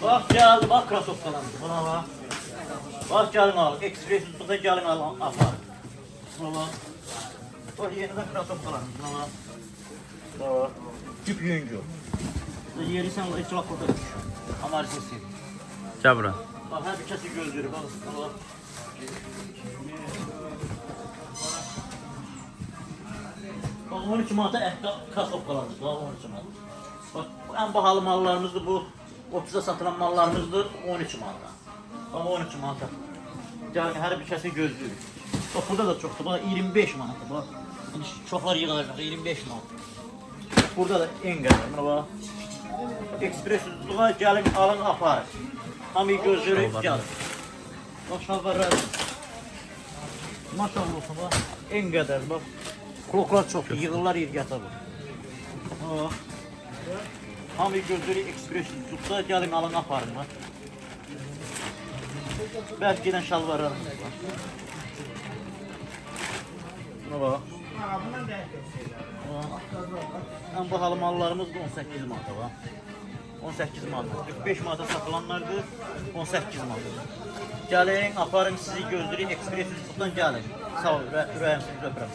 Bak geldi, bak krasovkalarımız. Buna bak. Bak gelin al, ekspres üstünde gelin al, apar. Buna bak. Bak yeniden krasovkalarımız. Buna bak. Buna bak. Tüp yüngü. Yeri sen hiç bak burada. Amerikası. Gel bura. Bak her bir kesi gözleri bak. Buna bak. Bak 12 manata ətdə krasovkalarımız var, 12 manat. Bak en bahalı mallarımızdır bu. 30'a satılan mallarımızdır 12 manata. Bak 12 manata. Yani her bir kesi gözlüyor. Bak burada da çoktur. Bak 25 manata. Bak. Yani çoxlar yığılacaq 25 manat. Burada da en qədər. Buna bak. Ekspres üzlüğe gelin alın aparın. Hamı gözleri gelin. Bak şalvarlar. Maşallah olsun bak. En qədər bak. Kloklar çok yığırlar yergata bu. Bak. Hamı gözleri ekspres tutsa gelin alın aparın bak. Belki giden şalvarlarımız var. Buna bak. En bahalı mallarımız da 18 manata var. 18 manata. 45 manata satılanlardır. 18 manata. Gelin aparın sizi gözleri ekspres tutsan gelin. Sağ ol. Ürəyim sizi öpürəm.